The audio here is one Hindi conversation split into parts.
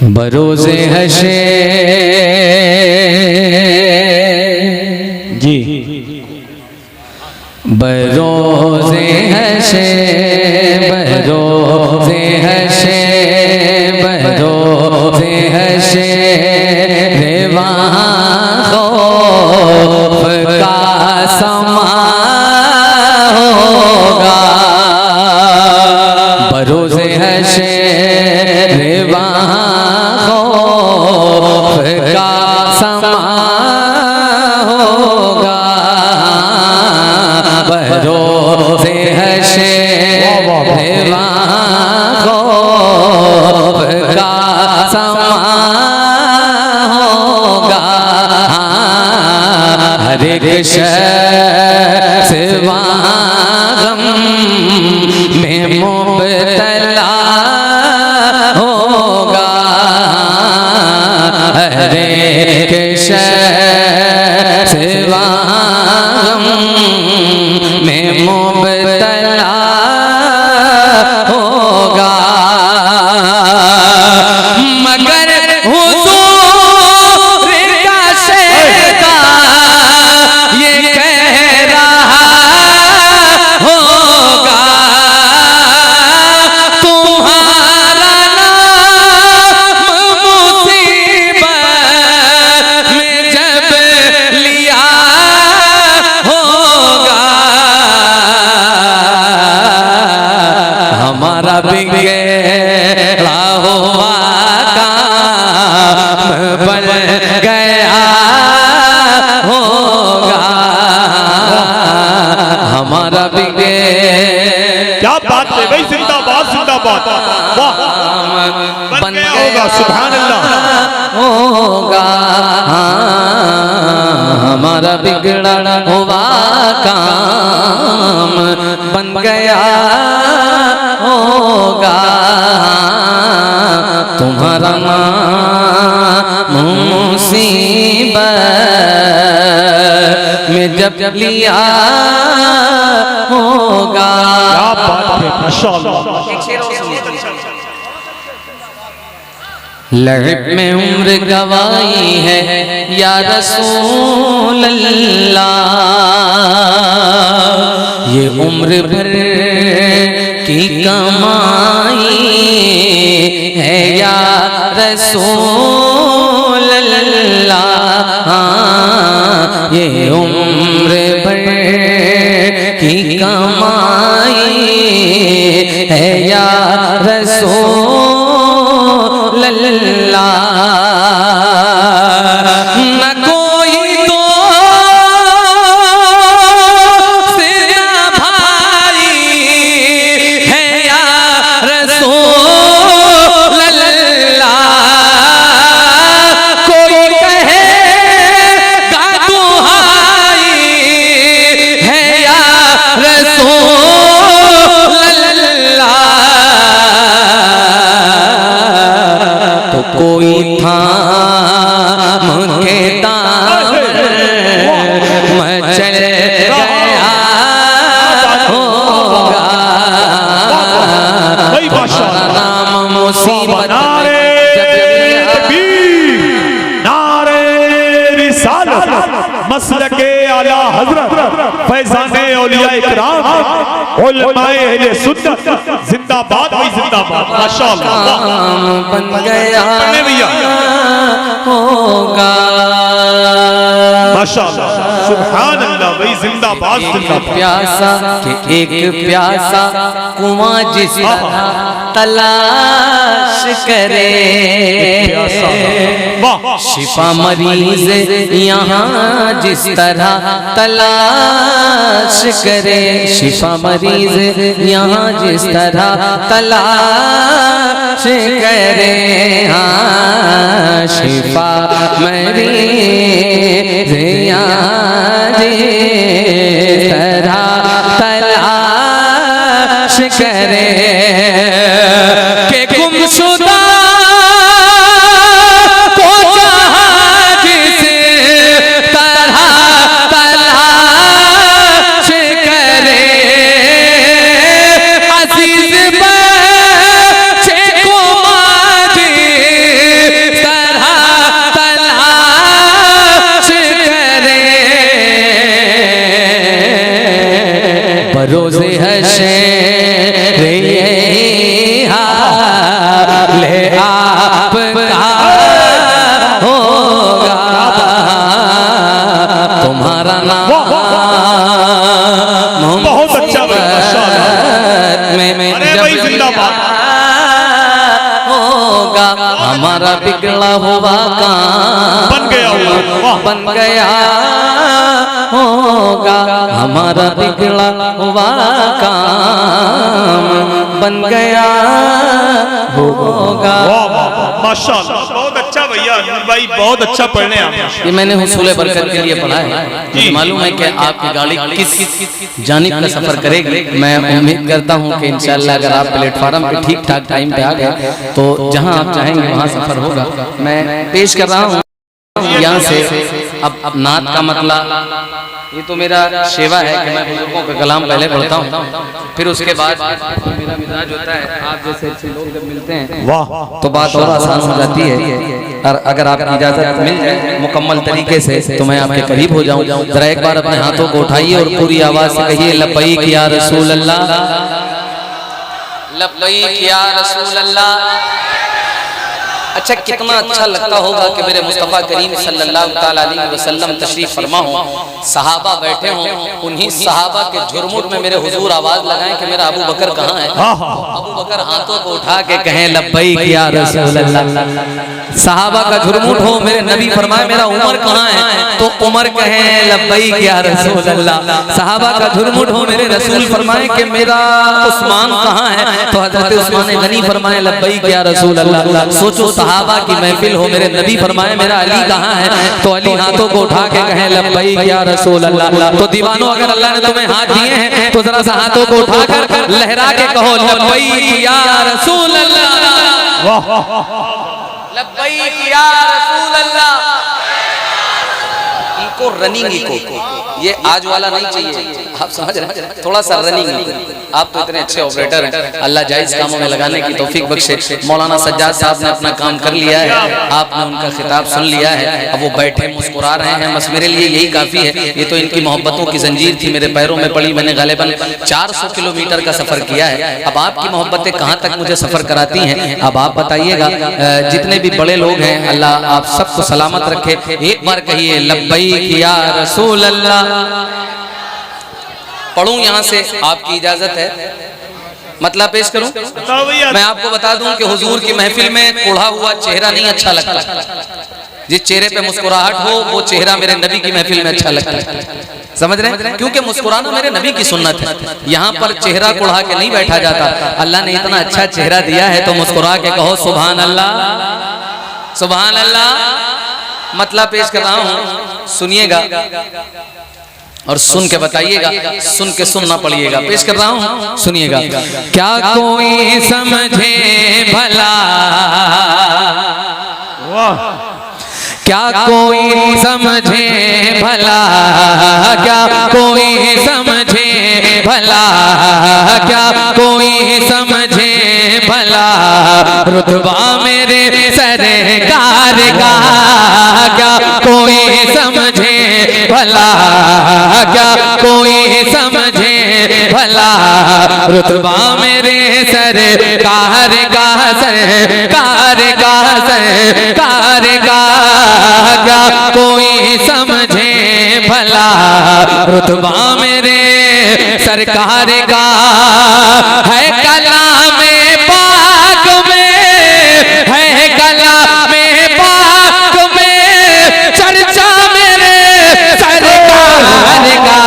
बरोज़े हशे जी, बरोज़े हशे, बरोज़े हशे, बरोज़े हशे रे वहाँ खौफ का समा होगा। बरोज़े हशे रे वहाँ खौफ का समा होगा। बरोज़े हशे रे वहाँ खौफ का समा होगा। हर एक शख्स वहाँ गम में मुब्तला होगा। हर एक शख्स वहाँ गम में मुब्तला होगा। मगर हुजूर का शैतान ये कह रहा होगा, तुम्हारा नाम मुसीबत में जब लिया होगा। हमारा बिगड़ा हुआ काम बन गया होगा। हमारा क्या बात है भाई, जिंदाबाद जिंदाबाद, वाह बन गया होगा। सुभान अल्लाह होगा। हमारा बिगड़ा हुआ काम बन गया होगा। तुम्हारा नाम मुसीबत में जब लिया होगा। क्या बात है, माशाअल्लाह। लहब में उम्र गवाई है या रसूल अल्लाह, ये उम्र भर की कमाई है या रसूल अल्लाह, ये उम्र भर की कमाई है या रसूल अल्लाह। न कोई तो सिरा भाई है या रसूल अल्लाह, कोई कहेगा दुहाई है या रसूल अल्लाह, तो कोई थाम के दामन मचल गया होगा। नाम मुसीबत नारे तकबीर, नारे रिसालत, मसलके आला हजरत, फैज़ाने औलिया इकराम, उलमाए अहले सुन्नत, जिंदाबाद भाई जिंदाबाद, माशाअल्लाह बन गया होगा। माशाअल्लाह, सुभान अल्लाह भाई, जिंदाबाद जिंदाबाद। प्यासा के एक प्यासा कुआं जिस तरह तलाश करे, शिफा मरीज यहाँ जिस तरह तलाश करे, शिफा मरीज यहाँ जिस तरह तलाश करे। हाँ, शिफा मरीज यहाँ जिस तरह तलाश करे के गुमशुदा को जहाँ जिस तरह तलाश करे, अजीज बच्चे को माँ होगा हमारा बिगड़ा हुआ काम बन गया होगा, बन गया होगा हमारा बिगड़ा हुआ काम बन गया होगा। माशाअल्लाह, बहुत अच्छा भैया भाई, बहुत अच्छा पढ़ने आप। ये मैंने हुसूल बरकत के लिए पढ़ा है। मुझे मालूम है कि आपकी गाड़ी किस जानिब का सफर करेगी। मैं उम्मीद करता हूँ कि इंशाअल्लाह अगर आप प्लेटफार्म पे ठीक ठाक टाइम पे आ गए तो जहाँ आप चाहेंगे वहाँ सफर होगा। मैं पेश कर रहा हूँ यहाँ से अब नात का मतलब ये तो मेरा सेवा है कि मैं बुजुर्गों का कलाम पहले पढ़ता हूँ, फिर उसके बाद मेरा मिजाज होता है आप जैसे अच्छे लोग जब मिलते हैं वाह, तो बात और आसान हो जाती है। और अगर आपकी इजाजत मिल जाए मुकम्मल तरीके से तो मैं आपके करीब हो जाऊं। जरा एक बार अपने हाथों को उठाइए और पूरी आवाज से कहिए लब्बैक या रसूल अल्लाह, लब्बैक या रसूल अल्लाह। अच्छा, कितना अच्छा लगता होगा कि मेरे मुस्तफ़ा करीम सल्लल्लाहु ताला अलैहि वसल्लम तशरीफ फरमा हो, सहाबा बैठे हों, उन्हीं सहाबा के झुरमुट में मेरे हुजूर आवाज लगाएं कि मेरा अबू बकर कहाँ है। अबू बकर हाथों को उठा के कहें लब्बैक या रसूल अल्लाह। सहाबा का झुरमुट हो, मेरे नबी फरमाए मेरा उमर कहाँ है, तो उमर कहें लब्बैक या रसूल अल्लाह। सहाबा का झुरमुट हो, मेरे रसूल फरमाए कि मेरा उस्मान कहाँ है, तो हजरत उस्मान गनी फरमाए लब्बैक या रसूल अल्लाह। सोचो सहाबा की महफिल हो, मेरे नबी फरमाए मेरा अली कहाँ है, तो अली हाथों को उठा के कहें लब्बैक या रसूल अल्लाह। तो दीवानों, अगर अल्लाह ने तुम्हें हाथ दिए हैं तो जरा सा हाथों को उठाकर लहरा के कहो लब्बैक या रसूल अल्लाह, लब्बैक या रसूल अल्लाह। इनको रनिंग इको, ये आज वाला नहीं चाहिए, आप समझ रहे हैं, थोड़ा सा रनिंग। आप तो इतने अच्छे ऑपरेटर हैं, अल्लाह जायज कामों में लगाने की तौफीक बख्शे। मौलाना सज्जाद साहब ने अपना काम कर लिया है, आपने उनका खिताब सुन लिया है, अब वो बैठे मुस्कुरा रहे हैं, बस मेरे लिए यही काफ़ी है। ये तो इनकी मोहब्बतों की जंजीर थी, मेरे पैरों में पड़ी, मैंने गालिबन 400 किलोमीटर का सफ़र किया है। अब आपकी मोहब्बतें कहाँ तक मुझे सफ़र कराती हैं, अब आप बताइएगा। जितने भी बड़े लोग हैं अल्लाह आप सबको सलामत रखे। एक बार कहिए लब्बैक या रसूल अल्लाह। पढ़ूं यहाँ से, आपकी इजाजत है, मतलब पेश करूं? मैं आपको बता दूं कि हुजूर की महफिल में कोढ़ा हुआ चेहरा नहीं अच्छा लगता। जिस चेहरे पे मुस्कुराहट हो वो चेहरा मेरे नबी की महफिल में अच्छा लगता है। समझ रहे हैं? क्योंकि मुस्कुराना मेरे नबी की सुन्नत है। यहाँ पर चेहरा कोढ़ा के नहीं बैठा जाता। अल्लाह ने इतना अच्छा चेहरा दिया है तो मुस्कुरा के कहो सुभान अल्लाह, सुभान अल्लाह। मतलब पेश कर रहा हूँ, सुनिएगा और सुन के बताइएगा, सुन के सुनना पड़िएगा। पेश कर रहा हूँ, सुनिएगा। क्या कोई समझे भला, क्या कोई समझे भला, क्या कोई समझे भला, क्या कोई समझे भला रुतबा मेरे सरकार का, क्या कोई समझे भला, क्या कोई समझे भला रुतबा मेरे सरकार का, सरकार का, सरकार का, क्या कोई समझे भला रुतबा मेरे सरकार का है। कलाम पाक में है, कलाम पाक में चर्चा मेरे सरकार का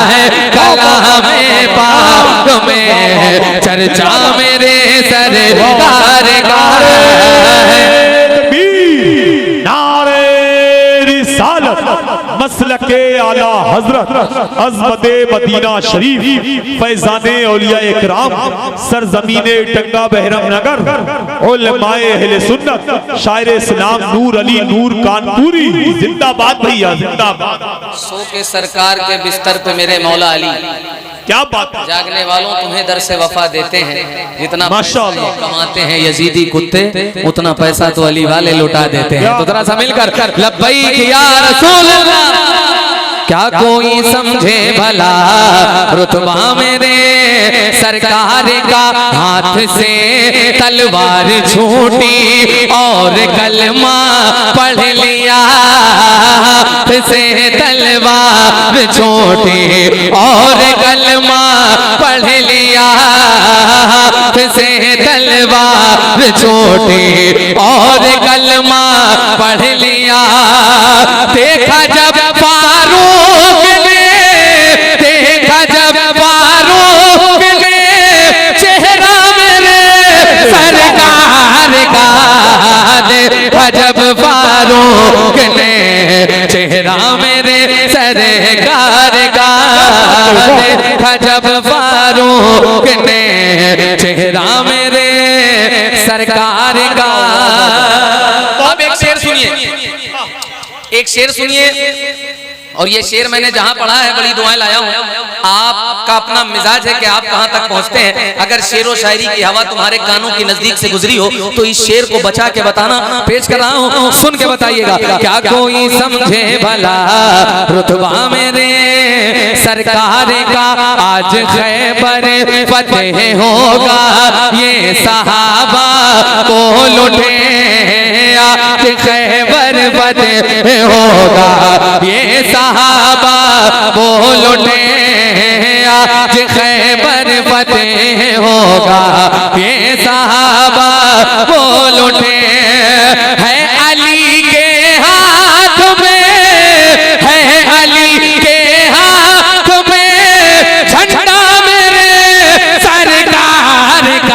है, कलाम पाक में चर्चा मेरे सरकार का है। मसलके आला हजरत अज़मत मदीना शरीफ फैज़ाने औलिया इकराम सरजमीने टंगा बहरम नगर उलमाए अहले सुन्नत शायर इस्लाम नूर अली नूर कानपुरी जिंदाबाद भैया जिंदाबाद। सो के सरकार के बिस्तर पे मेरे मौला अली, क्या बात है। जागने वालों तुम्हें दर से वफा देते हैं, जितना माशाअल्लाह कमाते हैं यजीदी कुत्ते उतना पैसा तो अली वाले लुटा देते हैं। तो जरा सा मिलकर लब्बैक या रसूल अल्लाह। क्या कोई समझे भला रुतबा मेरे सरकार का, हाथ से तलवार छूटी और कलमा पढ़ लिया, हाथ से तलवार छूटी और कलमा पढ़ लिया, हाथ से तलवार छोटी और कलमा पढ़ लिया। देखा जब फारूक ने, देखा जब फारूक ने चेहरा मेरे सरकार का, देखा जब फारूक ने चेहरा मेरे सरकार का, देखा जब फारूक ने चेहरा मेरे सरकार का। अब एक शेर सुनिए, एक शेर सुनिए। और ये शेर मैंने जहां पढ़ा है बड़ी दुआएं लाया हूं। आपका अपना मिजाज है कि आप कहां तक पहुंचते हैं। अगर शेर व शायरी की हवा तुम्हारे कानों की नजदीक से गुजरी हो तो इस शेर को बचा के बताना। पेश कर रहा हूं, सुन के बताइएगा। क्या कोई समझे भला रुतबा मेरे सरकार का, आज खैबर फतेह होगा ये सहाबा को लुटे, आज खैबर फतेह होगा ये सहाबा बोल उठे, आज खैबर फतेह होगा ये सहाबा बोल उठे। है अली के हाथ में, है अली के हाथ में झंडा मेरे सरकार का,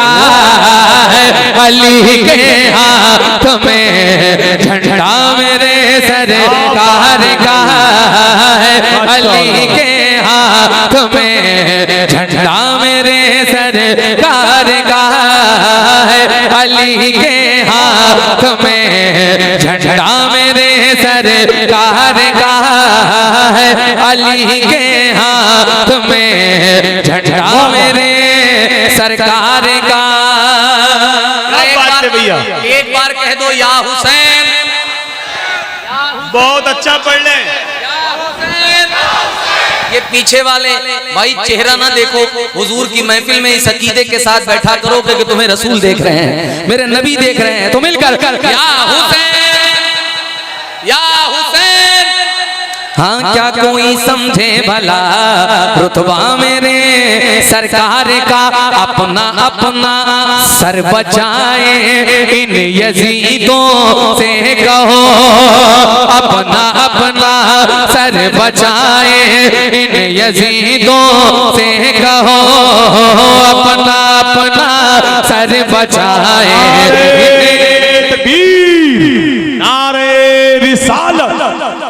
है अली के हाथ में झंडा मेरे सरकार का, अली के हाथ में झंडा मेरे सरकार का, है अली के हाथ में झंडा मेरे सरकार का, है अली के हाथ में झंडा मेरे सरकार का। एक बार कह दो या हुसैन। बहुत अच्छा पढ़ ले। ये पीछे वाले भाई चेहरा ना देखो, हुजूर की महफिल में इस अकीदे के साथ बैठा करो कि तुम्हें रसूल देख रहे हैं, मेरे नबी देख रहे हैं। तो मिलकर या हुसैन, या हुसैन। हाँ क्या कोई समझे भला रुतबा मेरे सरकार का, अपना अपना सर बचाए इन यजीदों से कहो, अपना अपना सर बचाए इन यजीदों से कहो, अपना अपना सर बचाए। नारे रिसालत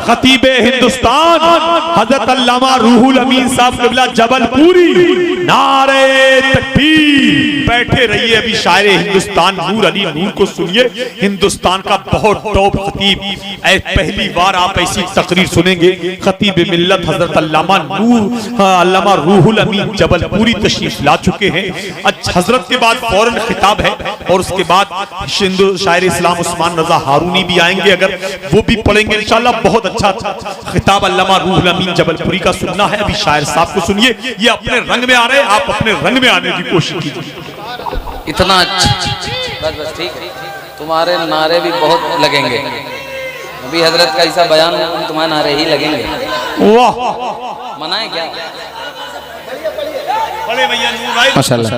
खतीबे हिंदुस्तान हजरत अल्लामा रूहुल अमीन साहब क़िबला जबलपुरी, नारे तकबीर। बैठे रहिए, अभी शायर हिंदुस्तान नूर अली नूर को सुनिए। हिंदुस्तान का बहुत टॉप खतीब, पहली बार आप ऐसी तकरीर सुनेंगे। खतीब मिल्लत हजरत अल्लामा अल्लामा रूहुल अमीन जबलपुरी तशरीफ ला चुके हैं। अच्छा, हजरत के बाद फौरन खिताब है और उसके बाद शायर इस्लाम उस्मान रजा हारूनी भी आएंगे, अगर वो भी पढ़ेंगे इंशाल्लाह। बहुत अच्छा खिताब अल्लामा रूहुल अमीन जबलपुरी का सुनना है। अभी शायर साहब को सुनिए, ये अपने रंग में आ रहे हैं, आप अपने रंग में आने की कोशिश कीजिए। इतना अच्छा, बस बस ठीक है। तुम्हारे नारे भी बहुत लगेंगे, अभी हजरत का ऐसा बयान तुम्हारे नारे ही लगेंगे। वाह, मनाए क्या? बड़े भैया नूर भाई माशाल्लाह,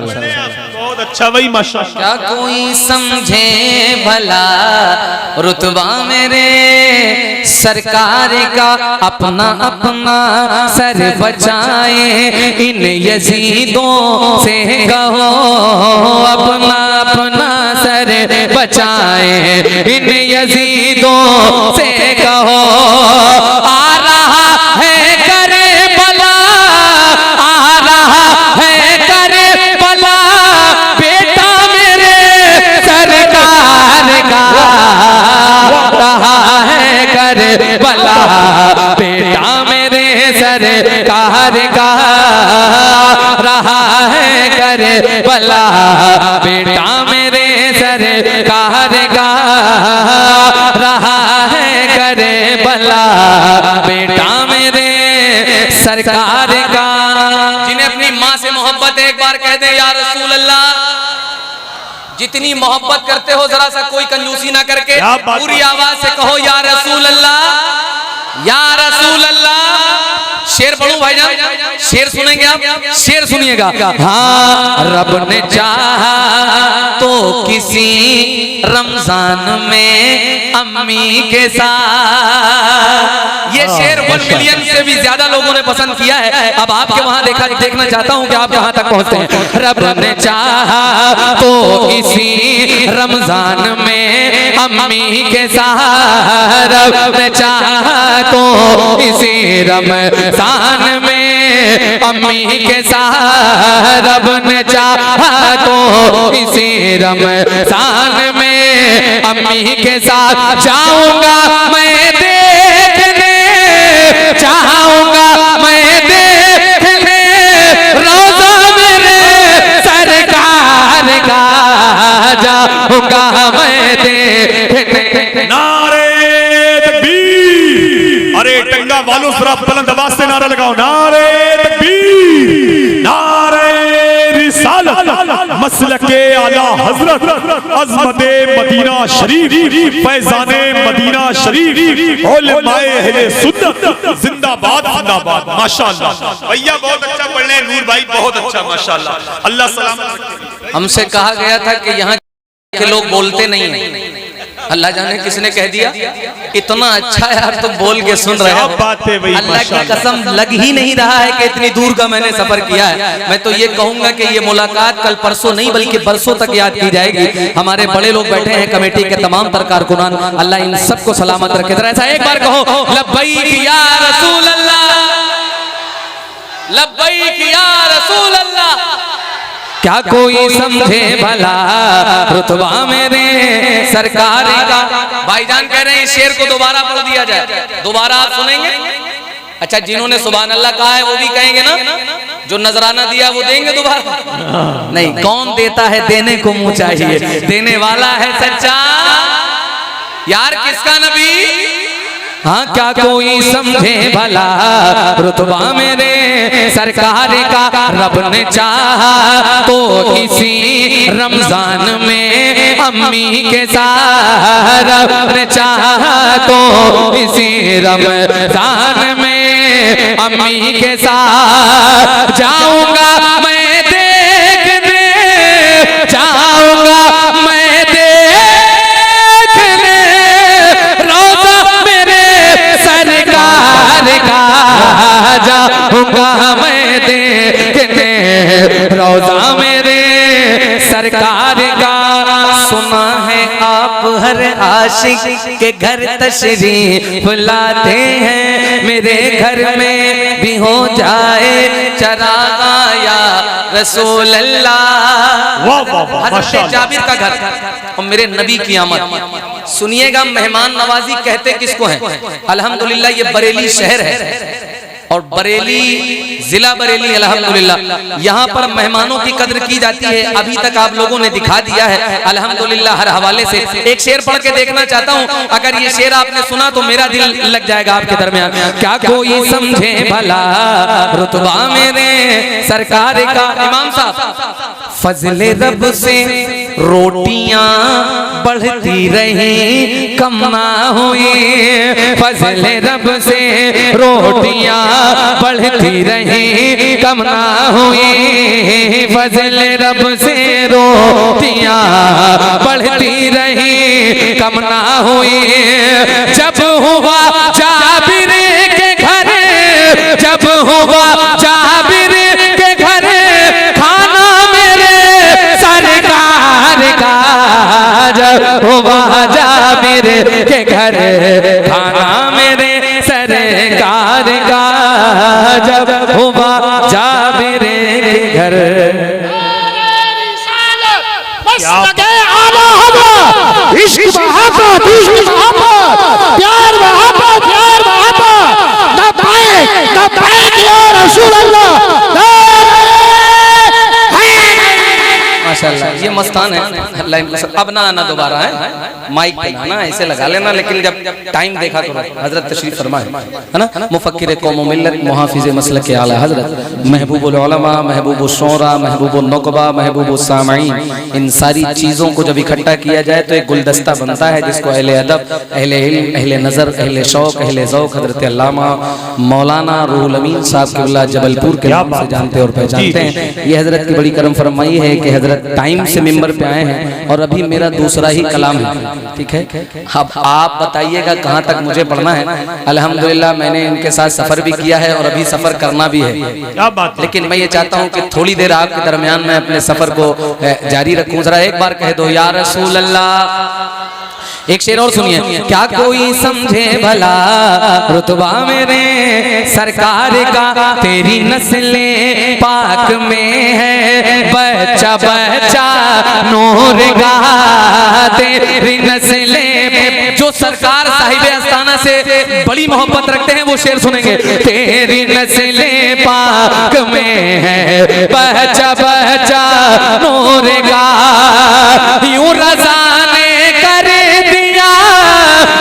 बहुत अच्छा भाई माशाल्लाह। क्या कोई समझे भला रुतबा मेरे सरकार का, अपना अपना सर बचाए इन यजीदों से कहो, अपना अपना सर बचाए इन यजीदों से कहो। आ रहा है करे बला, आ रहा है करे बला, बेटा मेरे सरकार का, रहा है करे बला, बेटा मेरे सरकार का, रहा है करे बला, बेटा मेरे सरकार का, रहा है करे बला, बेटा मेरे सरकार का। जिन्हें अपनी माँ से मोहब्बत है, एक बार कह दे या रसूल अल्लाह। जितनी मोहब्बत करते हो जरा सा कोई कंजूसी ना करके पूरी आवाज से कहो या रसूल अल्लाह, या रसूल अल्लाह। शेर पढ़ूं भाईजान, शेर सुनेंगे आप, शेर सुनिएगा। हाँ रब ने चाहा तो किसी रमजान में अम्मी के साथ, ये शेर 1 मिलियन से भी ज्यादा लोगों ने पसंद किया है। अब आपके वहां देखना चाहता हूं कि आप कहां तक पहुंचते हैं। रब ने चाहा तो इसी रमजान में अम्मी के साथ, रब ने चाहा तो इसी रमजान में अम्मी के साथ, रब ने चाहा तो इसी रमजान में अम्मी के साथ जाऊंगा मैं देखने, चाहूंगा मैं देखने रोज़ा मेरे सरकार का, जाऊंगा मैं देखने। नारे तकबीर, अरे टंगा वालों जरा बुलंद आवाज से नारा लगाओ, नारे तकबीर, नारे रिसालत, मसलके आला हजरत अज़मते मदीना शरीफ, फैज़ाने मदीना शरीफ, उलमाए अहले सुन्नत जिंदाबाद जिंदाबाद। माशाअल्लाह भैया बहुत अच्छा पढ़ रहे हैं, नूर भाई बहुत अच्छा माशाअल्लाह, अल्लाह सलामत रखे। हमसे कहा गया था कि यहाँ के लोग बोलते नहीं हैं, अल्लाह जाने किसने कह दिया, इतना अच्छा यार तुम बोल के सुन रहे हो। अल्लाह की कसम लग ही नहीं रहा है कि इतनी दूर का मैंने सफर किया है। मैं तो ये कहूंगा कि ये मुलाकात कल परसों नहीं बल्कि बरसों तक याद की जाएगी। हमारे बड़े लोग बैठे हैं, कमेटी के तमाम तर कारकुनान, अल्लाह इन सबको सलामत रखे। जरा ऐसा एक बार कहो, लब्बैक या रसूल अल्लाह, लब्बैक या रसूल अल्लाह। क्या कोई समझे भला रुतबा मेरे सरकार का। भाईजान कह रहे हैं शेर को दोबारा पढ़ दिया जाए, दोबारा आप सुनेंगे। अच्छा जिन्होंने सुभान अल्लाह कहा है वो भी कहेंगे ना, जो नजराना दिया वो देंगे दोबारा? नहीं, कौन देता है, देने को मुंह चाहिए, देने वाला है सच्चा यार। किसका नबी? हाँ क्या कोई समझे भला रुतबा मेरे सरकार का, रब ने चाहा तो इसी रमजान में अम्मी के साथ, रब ने चाहा तो इसी रमजान में अम्मी के साथ जाऊंगा मैं देखने, जाऊंगा मैं देखने रोज़ा सरकार का, जाऊंगा मैं देखने रोज़ा मेरे सरकार का। सुना है आप हर आशिक के घर तशरीफ लाते हैं, मेरे घर में भी हो जाए चरागा या रसूल अल्लाह। हज़रत जाबिर का घर और मेरे नबी की आमद। सुनिएगा मेहमान नवाजी कहते किसको है? अल्हम्दुलिल्लाह ये बरेली शहर है और बरेली जिला बरेली अल्हम्दुलिल्लाह, यहाँ पर मेहमानों की कद्र की जाती है। अभी तक आप लोगों ने दिखा दिया है अल्हम्दुलिल्लाह हर हवाले से। एक शेर पढ़ के देखना चाहता हूँ, अगर ये शेर आपने सुना तो मेरा दिल लग जाएगा आपके दरमियान। क्या कोई समझे भला रुतबा मेरे सरकार का। इमाम साहब, फजले रब से रोटियां बढ़ती रही कम ना हुई, फजले रब से रोटियां बढ़ती रही कम ना हुई, फजले रब से रोटियां बढ़ती रही कम ना हुई। जब हुआ जाबिर के घर, जब हुआ जाबिर के घर खाना मेरे सरकार का, जब हुआ जाबिर के घर खाना मेरे सरकार का, जब हुआ जाबिर के घर। इश्क मोहब्बत, इश्क मोहब्बत, प्यार मोहब्बत, प्यार मोहब्बत, लब्बैक लब्बैक या रसूल अल्लाह। माशाअल्लाह ये मस्तान है। अल्लाह इनको अब ना आना दोबारा है, माइक पे ना ऐसे लगा लेना, लेकिन जब टाइम देखा तो हजरत तशरीफ फरमाए, है ना। मुफक्किर कौम व मिल्लत, मुहाफिज मसलक के आला हजरत, महबूबुल उलमा, महबूबुल शोरा, महबूबुल नुकबा, महबूबुल सामईन, इन सारी चीज़ों को जब इकट्ठा किया जाए तो एक गुलदस्ता बनता है जिसको अहले अदब, अहले इल्म, अहले नज़र, अहले शौक, अहले ज़ौक़ हजरत अल्लामा मौलाना रूहुल अमीन साहब क़िबला जबलपुर के नाम से जानते और पहचानते हैं। ये हजरत की बड़ी करम फरमाई है कि हजरत टाइम से मिंबर पे आए हैं और अभी मेरा दूसरा ही कलाम है, ठीक है। अब आप बताइएगा कहाँ तक मुझे पढ़ना है। अल्हम्दुलिल्लाह मैंने इनके साथ सफर भी किया है और अभी सफर करना भी है, क्या बात है। लेकिन मैं ये चाहता हूँ कि थोड़ी देर आपके दरमियान में अपने सफर को जारी रखूं। जरा एक बार कह दो या रसूल अल्लाह। एक शेर और सुनिए। क्या कोई समझे भला रुतबा मेरे सरकार का, तेरी नस्ले पाक में है बच्चा बच्चा नूर का, तेरी नस्ले। जो सरकार साहिब आस्ताना से बड़ी मोहब्बत रखते हैं वो शेर सुनेंगे। तेरी नस्ले पाक में है बच्चा बच्चा नूर का, यूं रज़ा ने कर दिया,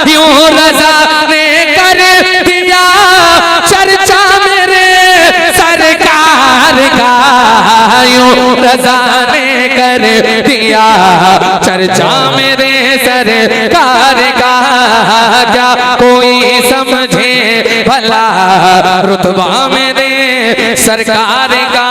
यूं रज़ा ने कर दिया चर्चा मेरे सरकार का, यूं रज़ा ने कर दिया चर्चा मेरे सरकार का। क्या कोई समझे भला रुतबा मेरे सरकार का।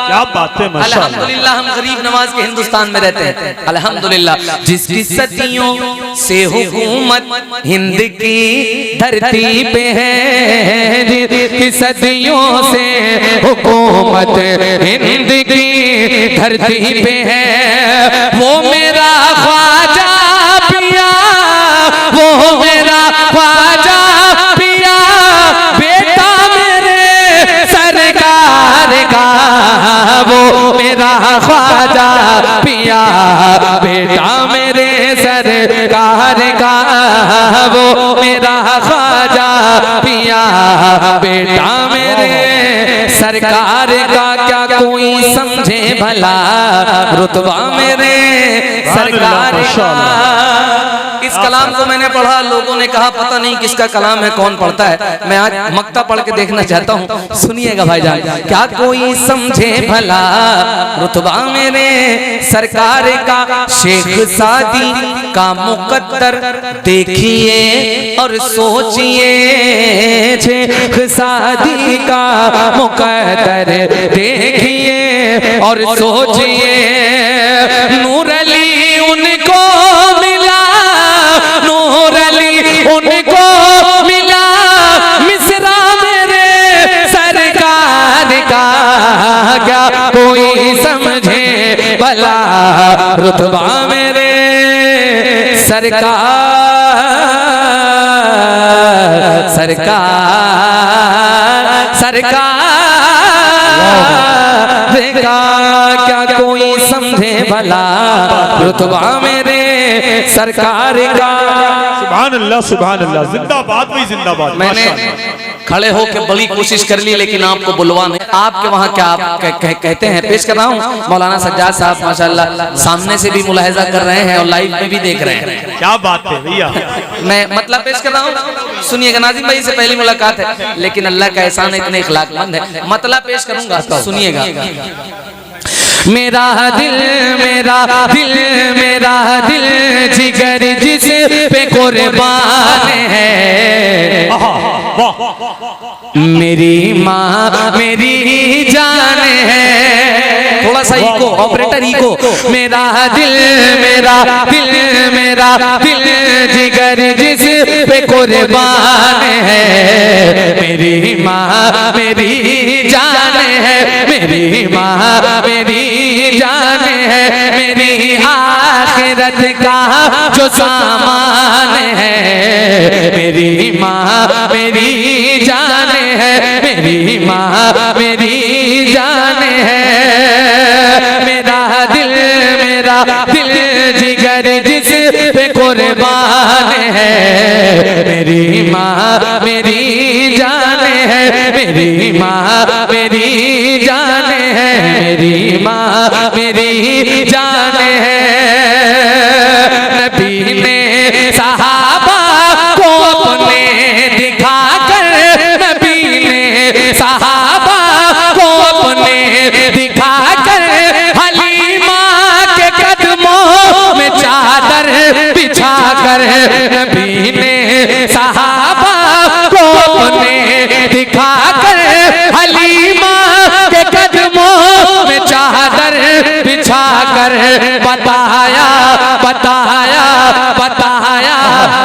क्या बात है माशाअल्लाह। अल्हम्दुलिल्लाह हम गरीब नवाज के हिंदुस्तान में रहते हैं। अल्हम्दुलिल्लाह जिसकी सदियों से हुकूमत हिंद की धरती पे है, जिसकी सदियों से हुकूमत हिंद की धरती पे है, वो मेरा ख्वाजा पिया, वो मेरा ख्वाजा पिया बेटा मेरे सरकार का, वो मेरा ख्वाजा पिया बेटा मेरे सरकार का, वो मेरा ख्वाजा पिया बेटा मेरे सरकार का। क्या कोई समझे भला रुतबा मेरे सरकार का। इस कलाम को मैंने पढ़ा, लोगों ने कहा पता नहीं किसका कलाम है, कौन पढ़ता है। मैं आज मक्ता पढ़ के देखना चाहता हूँ, सुनिएगा भाईजान। क्या कोई समझे भला रुतबा मेरे सरकार का, शेख सादी का मुकद्दर देखिए और सोचिए, शेख सादी का मुकद्दर देखिए और सोचिए। नूर अली उनको मिला, नूर अली उनको मिला मिसरा मेरे सरकार का। क्या कोई समझे भला रुतबा मेरे सरकार, सरकार, सरकार का। क्या कोई समझे भला रुतबा मेरे सरकार का। सुभान अल्लाह, सुभान अल्लाह, जिंदाबाद भाई जिंदाबाद। मैंने खड़े होकर बड़ी कोशिश कर ली लेकिन आपको बुलवा नहीं। आपके वहाँ क्या आप कहते हैं पेश कर रहा हूँ। मौलाना सज्जाद साहब माशाल्लाह सामने से भी मुलाहिजा कर रहे हैं और लाइव में भी देख रहे हैं। क्या बात है भैया। मैं मतलब पेश कर रहा हूँ, सुनिएगा। नाज़िम भाई से पहली मुलाकात है लेकिन अल्लाह का एहसान है, इतने इखलाकमंद है। मतलब पेश करूंगा, सुनिएगा। मेरा दिल, मेरा दिल, मेरा दिल जिगर जिस पे कुर्बान है, मेरी माँ मेरी जान है। थोड़ा सा इको, ऑपरेटर इको। मेरा दिल, मेरा दिल, मेरा दिल जिगर जिस पे कुर्बान है, मेरी माँ मेरी जान है, मेरी माँ मेरी जान है, मेरी आखिरत का जो सामान है, मेरी माँ मेरी जान है, मेरी माँ मेरी जान है। मेरा दिल, मेरा दिल जिगर जिस पे कुर्बान है, मेरी माँ मेरी जान है, मेरी माँ मेरी जान है, मेरी माँ मेरी जान है। नबी ने सहाबा को अपने दिखाकर, नबी ने सहाबा को अपने दिखाकर हलीमा के कदमों में चादर बिछाकर, नबी ने सहाबा को अपने दिखाकर हलीमा के कदमों में चादर बिछाकर बताया बताया बताया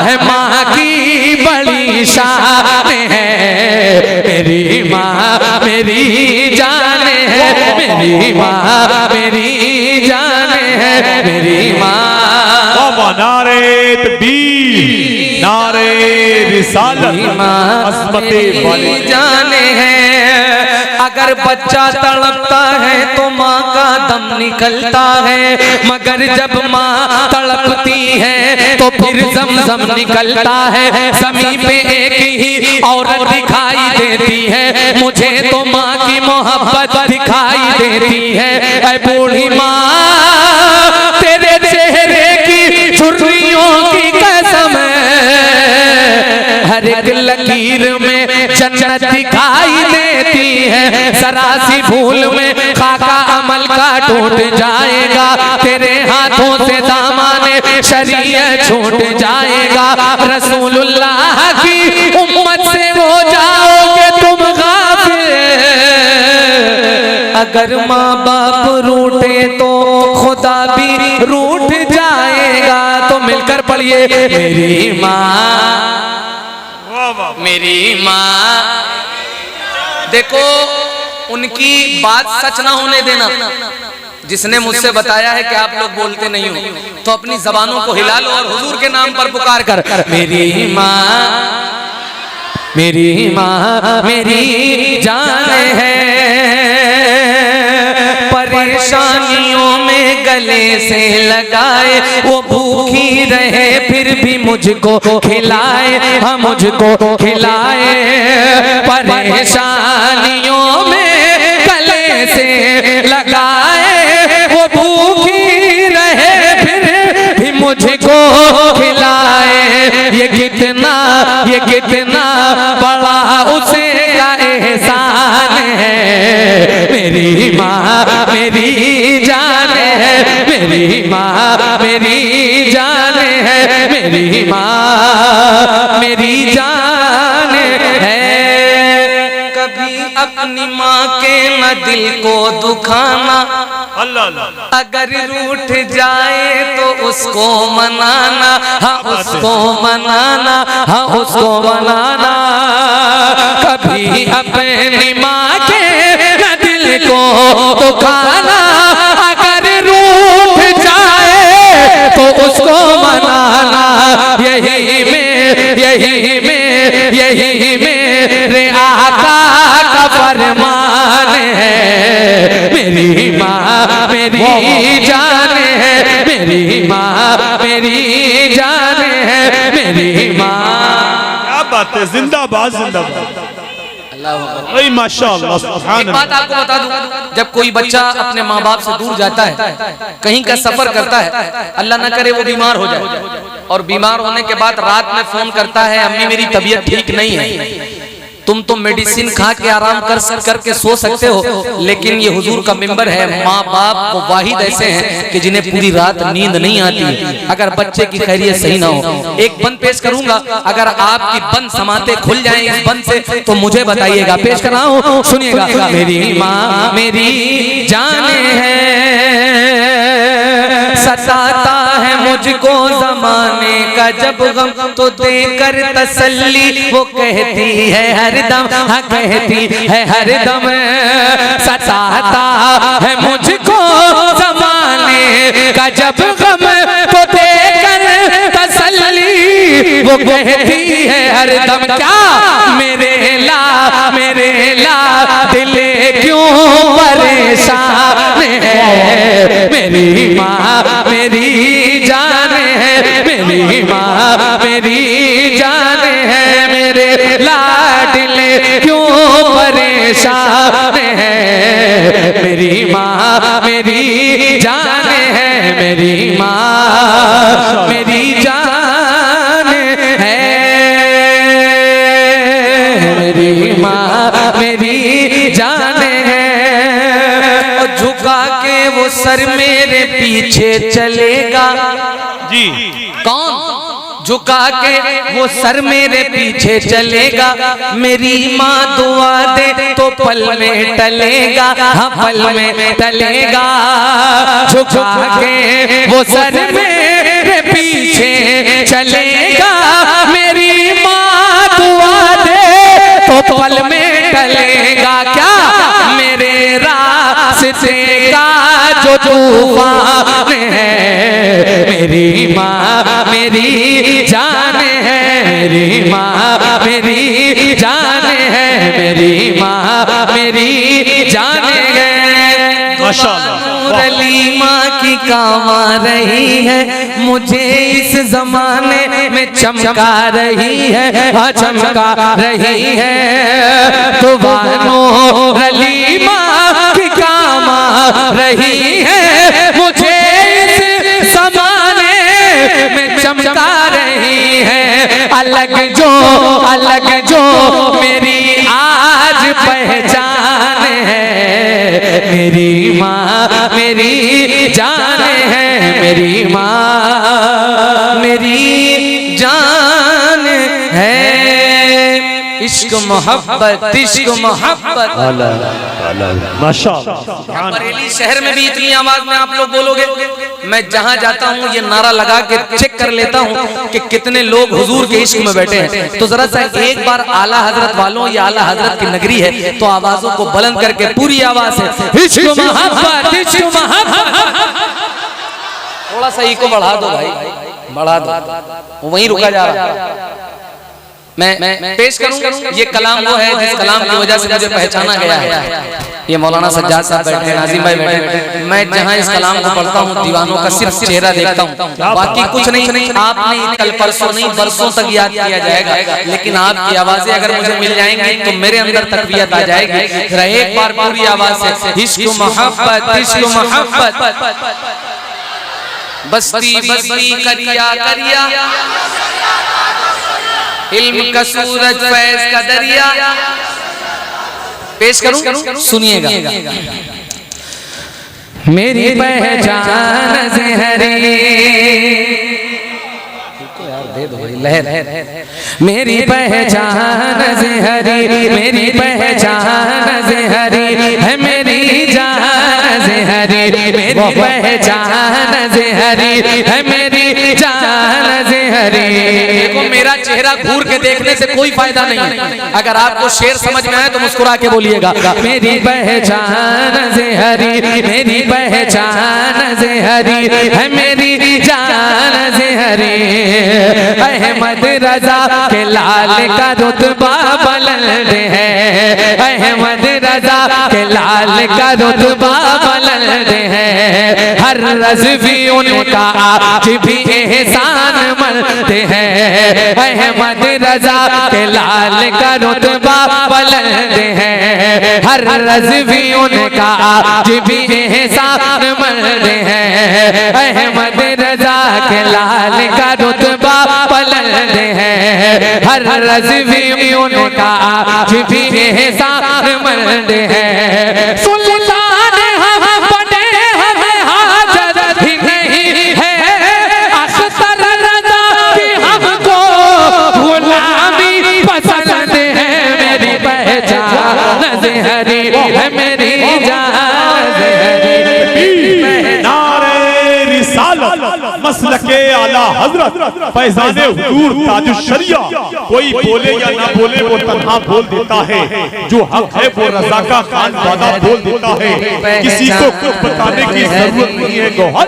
है माँ की बड़ी शान है, मेरी माँ मेरी जान है, मेरी माँ मेरी जान है, मेरी माँ। नारे तकबीर, नारे रिसालत, अस्मते वाले जाने हैं। अगर बच्चा तड़पता है तो माँ का दम निकलता है, मगर जब माँ तड़पती है तो फिर ज़मज़म निकलता है। ज़मीन पे एक ही औरत दिखाई देती है, मुझे तो माँ की मोहब्बत दिखाई देती है। ऐ बूढ़ी माँ तेरे चेहरे की छुर्रियों की कसम, हर एक लकीर में जन्नत दिखाई देती है। जरा सी भूल में खाका अमल का टूट जाएगा, तेरे हाथों से दामाने शरीयत छूट जाएगा। रसूलुल्लाह की उम्मत से हो जाओगे तुम गाफिल, अगर माँ बाप रूठे तो खुदा भी रूठ जाएगा। तो मिलकर पढ़िए, मेरी माँ मेरी माँ। देखो उनकी बात सच ना होने देना। जिसने मुझसे बताया है कि आप लोग बोलते नहीं हो, तो अपनी जबानों को हिला लो और हुजूर के नाम पर पुकार कर, मेरी माँ मेरी माँ मेरी जान है। परेशानियों में गले से लगाए, वो भूखी रहे फिर भी मुझको खिलाए, हाँ मुझको खिलाए। परेशानियों में गले से लगाए, वो भूखी रहे फिर भी मुझको खिलाए। ये कितना बड़ा उसे का एहसान है, मेरी माँ मेरी जान है, मेरी माँ मेरी जान है, मेरी माँ मेरी जान है। कभी अपनी माँ के न दिल को दुखाना, अगर रूठ जाए तो उसको मनाना, हाँ उसको मनाना, हाँ उसको मनाना। कभी अपनी माँ के न दिल को दुखाना, अगर रूठ जाए तो उसको मनाना। यही मेरे आका का फरमान है, मेरी माँ मेरी जान है, मेरी माँ मेरी जान है, मेरी माँ। क्या बात है, जिंदाबाद जिंदाबाद, अल्लाह माशाअल्लाह सुभान। एक बात आपको बता दूं, जब कोई बच्चा अपने माँ बाप से दूर जाता है, कहीं का सफर करता है, अल्लाह ना करे वो बीमार हो जाए, और बीमार होने के बाद रात में फोन करता है, अम्मी मेरी तबीयत ठीक नहीं है। तुम तो मेडिसिन खा के आराम करके सो सकते हो, लेकिन ये हुजूर का मिंबर है। माँ बाप वो वाहिद ऐसे हैं कि जिन्हें पूरी रात नींद नहीं आती अगर बच्चे की खैरियत सही ना हो। एक बंद पेश करूंगा, अगर आपकी बंद समाते खुल जाएं इस बंद से तो मुझे बताइएगा। पेश कर रहा हूँ, सुनिएगा। मेरी माँ मेरी जान है, सताता है मुझको जमाने का जब गम, तो देकर तसल्ली वो कहती है हरदम, हाँ कहती है हरदम। सताता है मुझको जमाने का जब गम, तो देकर तसल्ली वो कहती है हरदम। क्या मेरे ला दिल क्यों परेशान है, मेरी माँ मेरी जान है, मेरी माँ मेरी जान है, मेरे लाडले क्यों मेरी माँ मेरी जान है, मेरी माँ मेरी जान है, मेरी माँ मेरी जान है। और झुका के वो सर मेरे पीछे चलेगा जी। कौन? झुका के वो सर मेरे पीछे चलेगा, मेरी माँ दुआ दे तो पल में टलेगा, हाँ पल में टलेगा। झुका के वो सर मेरे पीछे चलेगा, मेरी माँ दुआ दे तो पल में टलेगा। क्या? मेरे रास्ते का जो तूफान है, मेरी माँ मेरी जान है, मेरी माँ मेरी जान है, मेरी माँ मेरी जान है। माशाअल्लाह। अली माँ की काम आ रही है, मुझे इस जमाने में चमका रही है, हाँ चमका रही है। तो अली माँ की काम आ रही है, मुझे इस जमाने में चमका रही है। अलग जो मेरी आज पहचान है, मेरी माँ मेरी जान है, मेरी माँ मेरी जान है। इश्क मोहब्बत माशाअल्लाह। बरेली शहर में भी इतनी आवाज में आप लोग बोलोगे, मैं जहां जाता हूं ये नारा लगा के चेक कर लेता हूं कि कितने लोग हुजूर के इश्क में बैठे हैं। तो जरा सा एक बार आला हजरत वालों, ये आला हजरत की नगरी है, तो आवाजों को बुलंद करके पूरी आवाज से इश्क मोहब्बत, इश्क मोहब्बत। थोड़ा सा इको बढ़ा दो भाई, बढ़ा दो, वहीं रुका जा रहा है। मैं पेश करूं ये कलाम वो है जिस कलाम की वजह से मुझे पहचाना गया है। ये मौलाना सज्जाद साहब बैठे हैं, नाजिम भाई बैठे हैं। मैं जहां इस कलाम को पढ़ता हूं दीवानों का सिर्फ चेहरा देखता हूं, बाकी कुछ नहीं। आपने कल परसों नहीं बरसों तक याद किया जाएगा, लेकिन आपकी आवाजें अगर मुझे मिल जाएंगी तो मेरे अंदर तकवीयत आ जाएगी। एक बार पूरी आवाज से इश्क मोहब्बत, इश्क मोहब्बत। बस्ती बस्ती करिया करिया, इल्म का सूरज फैज का दरिया। पेश करूं, सुनिएगा। मेरी पहचान से हरी, दे दो भाई लहर। मेरी पहचान से हरी, मेरी पहचान से हरी है, मेरी जान से हरी, मेरी पहचान से हरी है, मेरी जान से हरी। देखो मेरा चेहरा घूर के देखने से कोई फायदा नहीं है, अगर आपको शेर समझ में आए तो मुस्कुरा के बोलिएगा। मेरी पहचान से हरी, मेरी पहचान से हरी है, मेरी जान से हरी। अहमद रजा के लाल का रुतबा बुलंद है, अहमद रजा के लाल का रुतबा बुलंद है। हर रज़वी उनका आज भी एहसान मंद है, अहमद रजा के लाल का रुतबा बुलंद है। हर रज़वी उनका आज भी एहसान मंद है, अहमद रजा के लाल का रुतबा बुलंद है। हर रज़वी उनका आज भी एहसान मंद है। सुल्तान हम बने हमें हाजत ही नहीं है, अख्तर रज़ा की हमको गुलामी पसंद है। मेरी पहचान से हरी है, मेरी जान से हरी। नारे रिसालत मसलके आला हजरत फैजाने हुजूर ताजुश शरिया। कोई बोले या ना बोले वो तन्हा बोल देता है, जो हक है वो रज़ा का खान वादा बोल देता है। किसी को कुछ बताने की जरूरत नहीं है, गौहर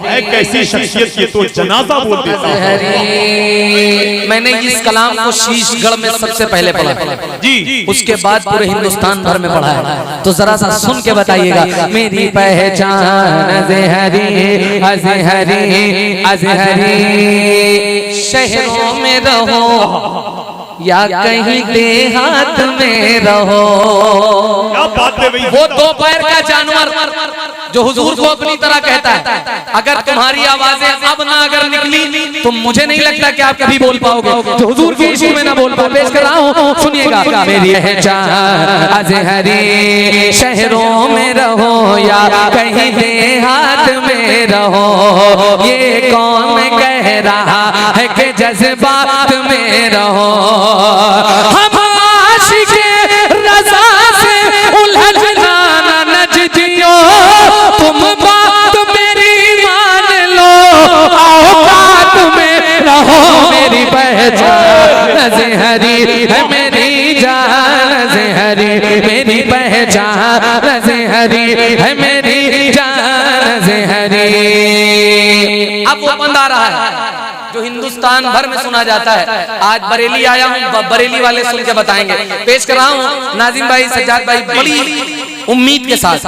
है कैसी शख्सियत ये तो जनाजा बोल देता है। मैंने इस कलाम को शीशगढ़ में सबसे पहले पढ़ा जी, उसके बाद पूरे हिंदुस्तान भर में पढ़ा है, तो जरा सा सुन के बताइएगा। मेरी पहचान अज़हरी अज़हरी अज़हरी, शहरों में रहो या कहीं देहात में रहो। क्या बात है भाई। वो दो पैर का जानवर जो हुजूर को अपनी तरह कहता है, अगर तुम्हारी आवाजें अब ना अगर निकली तो मुझे नहीं लगता कि आप कभी बोल पाओगे, जो हुजूर के इश्क में ना बोल पाओ। पेश कर रहा हूँ, सुनिएगा। मेरी पहचान अज़हरी शहरों में रहो या कहीं देहात में रहो, ये कौन कह रहा है कि जज्बात में रहो। हम आशिक़े रज़ा से उलझना न नजदियो, तुम बात मेरी मान लो, औकात में रहो। मेरी पहचान अज़हरी है, मेरी जान अज़हरी, मेरी पहचान अज़हरी है, मेरी जान अज़हरी। अब वो बंद आ रहा है जो हिंदुस्तान भर में सुना जाता है। आज बरेली आया हूँ, बरेली वाले सुन के बताएंगे। पेश कर रहा हूँ नाजिम भाई, सज्जाद भाई, बड़ी उम्मीद के साथ।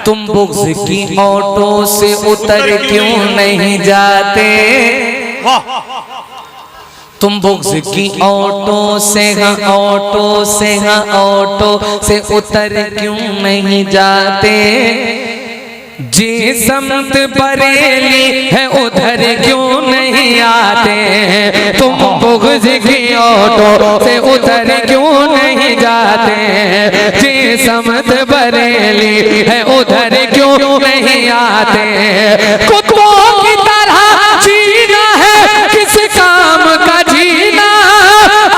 तुम बुग़्ज़ की ऑटो से उतर क्यों नहीं जाते, तुम बुग़्ज़ की ऑटो से, हाँ ऑटो से, हाँ ऑटो से उतर क्यों नहीं जाते, जी समत बरेली है उधर क्यों नहीं आते, तुम बुग़्ज़ की ऑटो से उधर क्यों नहीं जाते, जी समत बरेली है उधर क्यों नहीं आते। कुत्तों की तरह जीना है किस काम का जीना,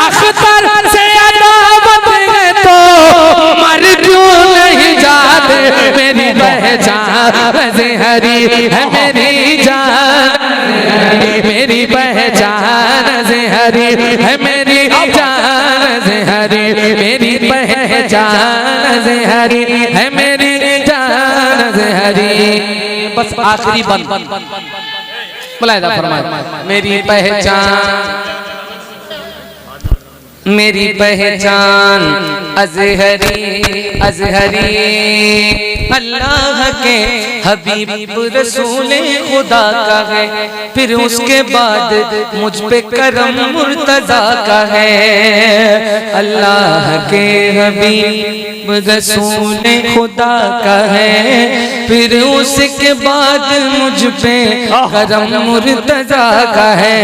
अख्तर से अदावत है तो मर क्यों नहीं जाते। मेरी पहचान अज़हरी है, मेरी जान, मेरी पहचान अज़हरी है, मेरी जान अज़हरी, मेरी पहचान अज़हरी है, मेरी जान अज़हरी। बस आखिरी बंद मुलाहिदा फरमाए। मेरी पहचान, मेरी पहचान अज़हरी, अज़हरी अल्लाह के हबीब रसूल खुदा का है, फिर उसके बाद मुझ पे करम मुर्तज़ा का है। अल्लाह के हबीब रसूल खुदा का है, फिर उसके बाद मुझ पे करम मुर्तज़ा का है।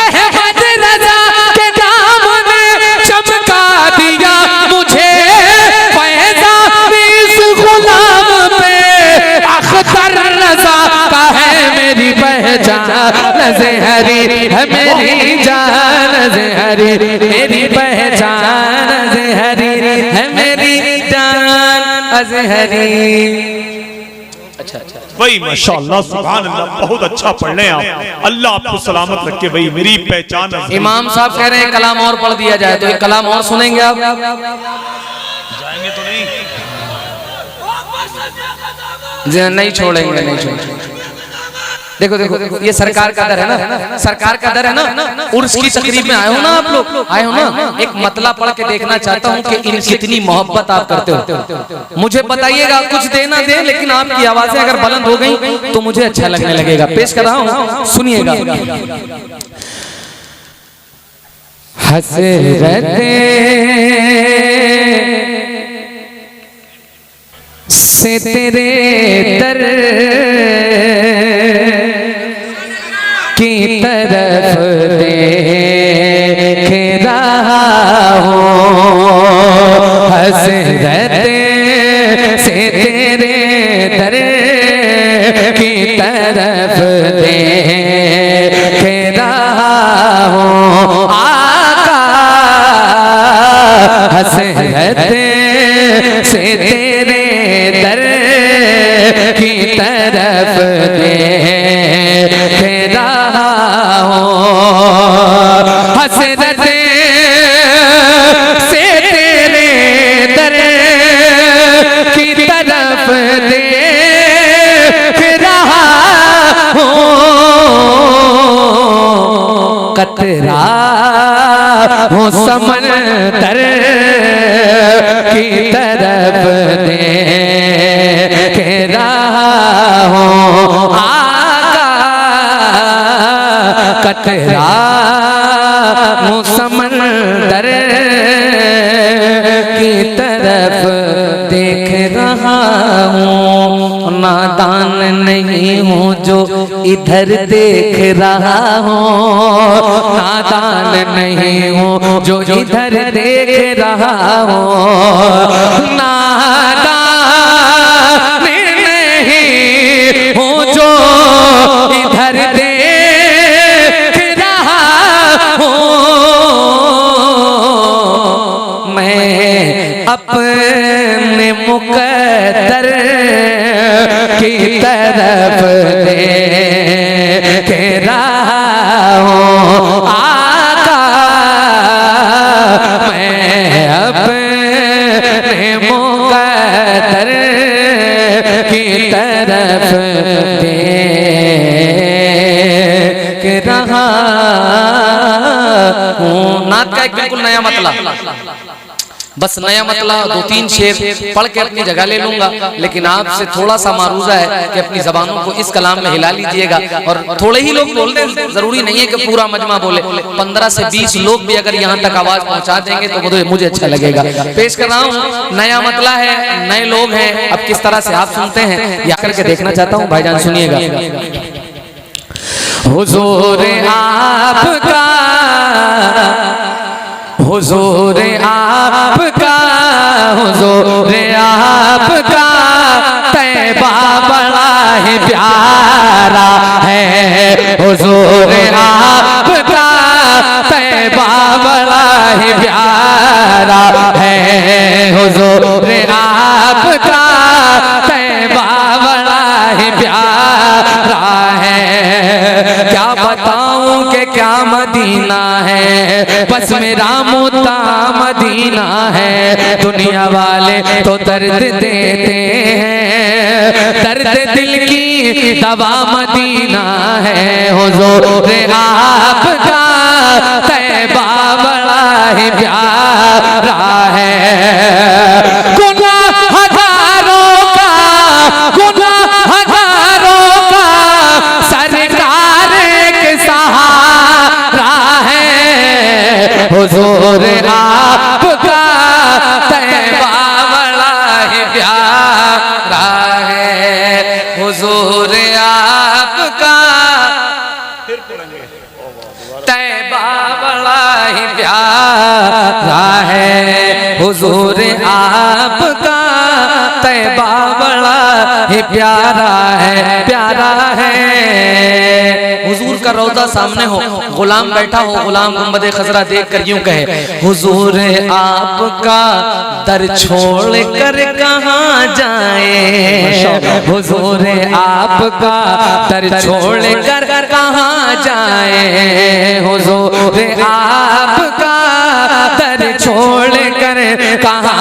अहमद रज़ा के नाम ने चमका दिया मुझे, मेरी पहचान अज़हरी है, मेरी जान अज़हरी, मेरी पहचान अज़हरी है, मेरी जान अज़हरी। अच्छा अच्छा भाई माशाअल्लाह, सुभान अल्लाह, बहुत अच्छा पढ़ रहे हैं आप। अल्लाह आपको सलामत रखे भाई। मेरी पहचान अज़हरी। इमाम साहब कह रहे हैं कलाम और पढ़ दिया जाए, तो एक कलाम और सुनेंगे आप? जाएंगे तो नहीं, नहीं छोड़ेंगे, नहीं छोड़ेंगे। देखो देखो देखो, ये सरकार का दर है ना, सरकार का दर है ना। उर्स की तकरीब में आए हो ना आप लोग, आए हो ना। एक मतला पढ़ के देखना चाहता हूँ कि इन कितनी मोहब्बत आप करते हो। मुझे बताइएगा, कुछ देना दे, लेकिन आपकी आवाजें अगर बुलंद हो गई तो मुझे अच्छा लगने लगेगा। पेश कर रहा हूँ, सुनिएगा। हसरते से तेरे दर की तरफ देख रहा हूँ, हसरते से तेरे दर की तरफ देख रहा हूँ। आका हसरते से तेरे दर की तरफ देख रहा हूँ, हसरते से तेरे दर की तरफ देख रहा हूँ। कतरा हूँ समंदर की तरफ देख रहा हूँ। आका कतरा हूँ जो इधर देख रहा हूँ, नादान नहीं हूँ जो इधर देख रहा हूँ, नादान नहीं हूँ जो इधर देख रहा हूँ। मैं अपने मुकद्दर की तरफ देख रहा हूँ आका, मैं अपने मुकद्दर की तरफ देख रहा हूँ। नात का एक बिल्कुल नया मतलब, बस नया मतलब 2-3 शेर पढ़ के अपनी जगह ले लूंगा, लेकिन आपसे थोड़ा सा मारूजा है कि अपनी जबानों को इस कलाम में हिला लीजिएगा। और थोड़े ही लोग बोल दें, जरूरी नहीं है कि पूरा मजमा बोले, 15 से 20 लोग भी अगर यहाँ तक आवाज पहुंचा देंगे तो मुझे अच्छा लगेगा। पेश कर रहा हूँ, नया मतलब है, नए लोग हैं, अब किस तरह से आप सुनते हैं या करके देखना चाहता हूँ। भाईजान सुनिएगा। हुजूर आपका, हुजूर आपका, हुजूर आपका तैबा बड़ा ही प्यारा है, हुजूर आपका तैबा बड़ा ही प्यारा है, हुजूर आपका तैबा बड़ा ही प्यारा है। क्या बताऊं कि क्या मदीना है, बस मेरा मुद्दा मदीना है। दुनिया वाले तो दर्द देते हैं, दर्द दिल की दवा मदीना है, हुजूर आपका तैबा बड़ा ही प्यारा है। गुनाह हजारों का, गुनाह हजारों का सरकार के सहारा है, हुजूर आपका तैबा बड़ा ही प्यारा है, हुजूर आपका तैबा बड़ा ही प्यारा है, हुजूर आपका तैबा बड़ा ही प्यारा है, प्यारा है। हुजूर का रौदा सामने हो, गुलाम बैठा हो, गुलाम गुंबद खजरा देख कर यूं कहे, हुजूर आपका दर छोड़ कर कहाँ जाए, हुजूर आपका दर छोड़ कर कहाँ जाए, हुजूर आपका दर छोड़ कर कहाँ